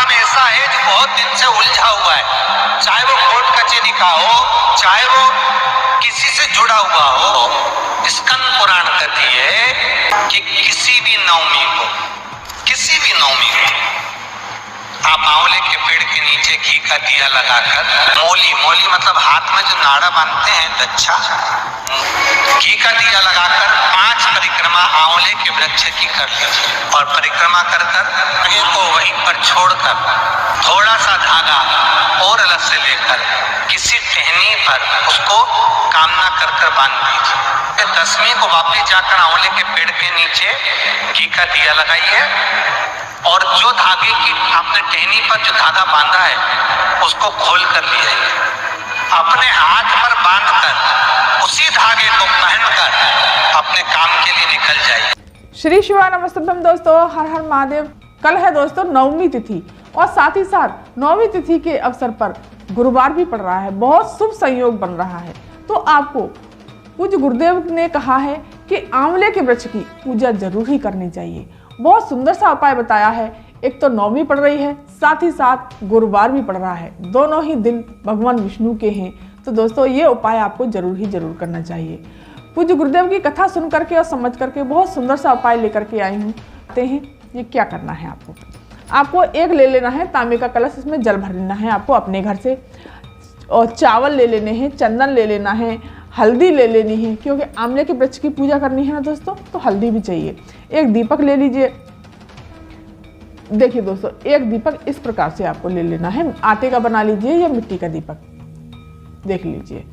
काम ऐसा है जो बहुत दिन से उलझा हुआ है, चाहे वो कोर्ट कचहरी का हो, चाहे वो किसी से जुड़ा हुआ हो। स्कंद पुराण कहती है कि किसी भी नवमी को आप आंवले के पेड़ के नीचे घी का दिया लगाकर, मोली मतलब हाथ में जो नाड़ा बांधते हैं दच्छा, घी का दिया लगाकर 5 परिक्रमा आंवले के वृक्ष की कर लीजिए और परिक्रमा कर आगे को वहीं पर छोड़कर थोड़ा सा धागा और अलग से लेकर किसी टहनी पर उसको कामना कर बांध दीजिए। 10वीं को वापस जाकर आंवले के पेड़ के नीचे घी का दिया लगाइए और जो धागे की आपने टहनी पर जो धागा बांधा है उसको खोल कर ले आइए। अपने हाथ पर बांधकर उसी धागे को पहनकर अपने काम के लिए निकल जाइए। श्री शिवाय नमस्तुभ्यम दोस्तों, हर हर महादेव। कल है दोस्तों नवमी तिथि और साथ ही साथ नवमी तिथि के अवसर पर गुरुवार भी पड़ रहा है। बहुत शुभ संयोग बन रहा है। तो आपको पूज्य गुरुदेव ने कहा है कि आंवले के वृक्ष की पूजा जरूर ही करनी चाहिए। बहुत सुंदर सा उपाय बताया है। एक तो नवमी पड़ रही है, साथ ही साथ गुरुवार भी पड़ रहा है, दोनों ही दिन भगवान विष्णु के हैं। तो दोस्तों ये उपाय आपको जरूर करना चाहिए। पूज्य गुरुदेव की कथा सुन करके और समझ करके बहुत सुंदर सा उपाय लेकर के आई हूँ। आते हैं ये क्या करना है। आपको एक ले लेना है तांबे का कलश, इसमें जल भर लेना है आपको अपने घर से, और चावल ले लेने हैं, चंदन ले लेना है, हल्दी ले लेनी है, क्योंकि आंवले के वृक्ष की पूजा करनी है ना दोस्तों, तो हल्दी भी चाहिए। एक दीपक ले लीजिए। देखिए दोस्तों, एक दीपक इस प्रकार से आपको ले लेना है। आटे का बना लीजिए या मिट्टी का दीपक, देख लीजिए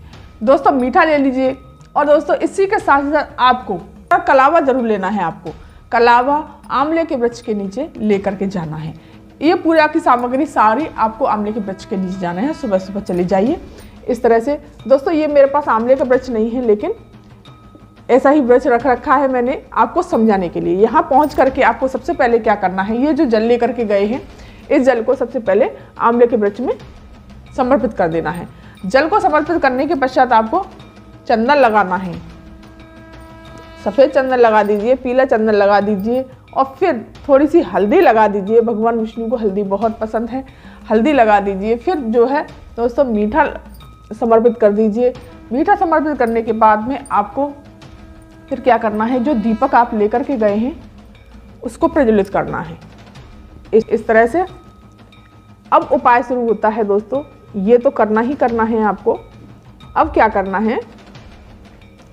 दोस्तों। मीठा ले लीजिए और दोस्तों इसी के साथ साथ आपको कलावा जरूर लेना है। आपको कलावा आंवले के वृक्ष के नीचे लेकर के जाना है। ये पूजा की सामग्री सारी आपको आंवले के वृक्ष के नीचे जाना है। सुबह सुबह चली जाइए इस तरह से। दोस्तों ये मेरे पास आंवले का वृक्ष नहीं है, लेकिन ऐसा ही वृक्ष रख रखा है मैंने आपको समझाने के लिए। यहाँ पहुँच करके आपको सबसे पहले क्या करना है, ये जो जल लेकर के गए हैं इस जल को सबसे पहले आंवले के वृक्ष में समर्पित कर देना है। जल को समर्पित करने के पश्चात आपको चंदन लगाना है। सफ़ेद चंदन लगा दीजिए, पीला चंदन लगा दीजिए और फिर थोड़ी सी हल्दी लगा दीजिए। भगवान विष्णु को हल्दी बहुत पसंद है, हल्दी लगा दीजिए। फिर जो है दोस्तों मीठा समर्पित कर दीजिए। मीठा समर्पित करने के बाद में आपको फिर क्या करना है, जो दीपक आप लेकर के गए हैं उसको प्रज्वलित करना है इस तरह से। अब उपाय शुरू होता है दोस्तों, ये तो करना ही करना है आपको। अब क्या करना है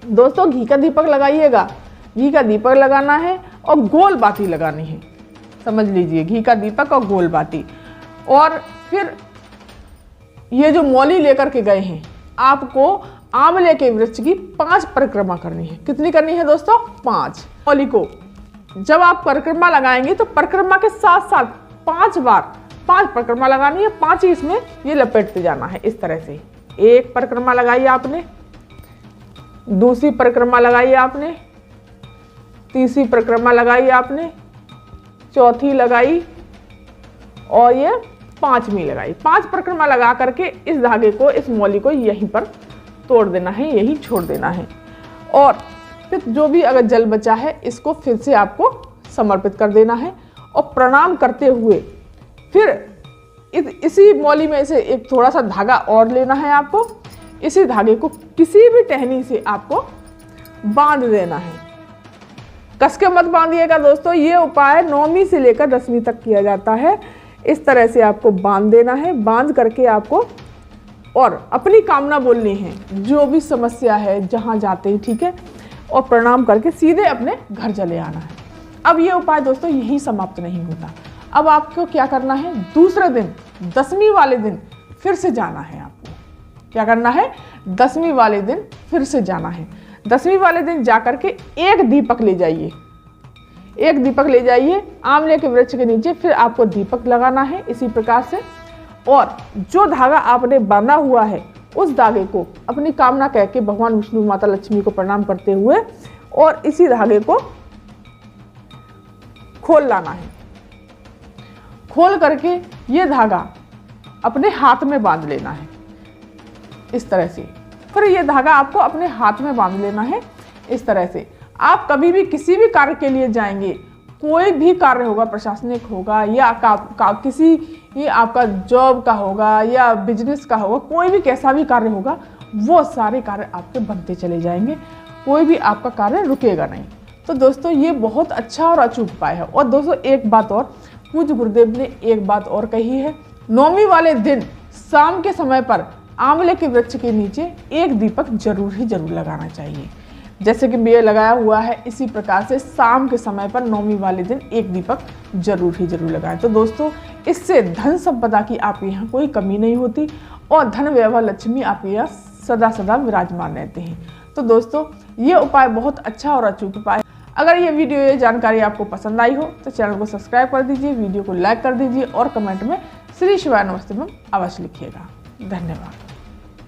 दोस्तों, घी का दीपक लगाइएगा। घी का दीपक लगाना है और गोल बाती लगानी है। समझ लीजिए, घी का दीपक और गोल बाती। और फिर ये जो मौली लेकर के गए हैं, आपको आंवले के वृक्ष की 5 परिक्रमा करनी है। कितनी करनी है दोस्तों? 5। मौली को जब आप परिक्रमा लगाएंगे तो परिक्रमा के साथ साथ 5 बार 5 परिक्रमा लगानी है। 5 ही इसमें ये लपेटते जाना है इस तरह से। एक परिक्रमा लगाई आपने, दूसरी परिक्रमा लगाई आपने, तीसरी परिक्रमा लगाई आपने, चौथी लगाई और ये 5वीं लगाई। 5 परिक्रमा लगा करके इस धागे को, इस मौली को यहीं पर तोड़ देना है, यहीं छोड़ देना है। और फिर जो भी अगर जल बचा है इसको फिर से आपको समर्पित कर देना है और प्रणाम करते हुए फिर इसी मौली में से एक थोड़ा सा धागा और लेना है आपको। इसी धागे को किसी भी टहनी से आपको बांध देना है। कस के मत बांधिएगा दोस्तों, ये उपाय 9वीं से लेकर 10वीं तक किया जाता है। इस तरह से आपको बांध देना है। बांध करके आपको और अपनी कामना बोलनी है, जो भी समस्या है जहाँ जाते ही, ठीक है, और प्रणाम करके सीधे अपने घर चले आना है। अब ये उपाय दोस्तों यही समाप्त नहीं होता। अब आपको क्या करना है, दूसरे दिन 10वीं वाले दिन फिर से जाना है। आपको क्या करना है, 10वीं वाले दिन फिर से जाना है। 10वीं वाले दिन जाकर के एक दीपक ले जाइए। एक दीपक ले जाइए आंवले के वृक्ष के नीचे। फिर आपको दीपक लगाना है इसी प्रकार से। और जो धागा आपने बांधा हुआ है उस धागे को अपनी कामना कह के भगवान विष्णु माता लक्ष्मी को प्रणाम करते हुए और इसी धागे को खोल लाना है। खोल करके ये धागा अपने हाथ में बांध लेना है इस तरह से। फिर ये धागा आपको अपने हाथ में बांध लेना है इस तरह से। आप कभी भी किसी भी कार्य के लिए जाएंगे, कोई भी कार्य होगा, प्रशासनिक होगा या किसी ये आपका जॉब का होगा या बिजनेस का होगा, कोई भी कैसा भी कार्य होगा, वो सारे कार्य आपके बनते चले जाएंगे, कोई भी आपका कार्य रुकेगा नहीं। तो दोस्तों ये बहुत अच्छा और अचूक उपाय है। और दोस्तों एक बात और, पूज्य गुरुदेव ने एक बात और कही है, नौमी वाले दिन शाम के समय पर आंवले के वृक्ष के नीचे एक दीपक जरूर ही जरूर लगाना चाहिए। जैसे कि ये लगाया हुआ है, इसी प्रकार से शाम के समय पर नौमी वाले दिन एक दीपक जरूर ही जरूर लगाएं। तो दोस्तों इससे धन संपदा की आपके यहाँ कोई कमी नहीं होती और धन वैभव लक्ष्मी आपके यहाँ सदा सदा विराजमान रहते हैं। तो दोस्तों ये उपाय बहुत अच्छा और अचूक उपाय है। अगर ये वीडियो, ये जानकारी आपको पसंद आई हो तो चैनल को सब्सक्राइब कर दीजिए, वीडियो को लाइक कर दीजिए और कमेंट में श्री शिवाय नमस्ते में अवश्य लिखिएगा। धन्यवाद।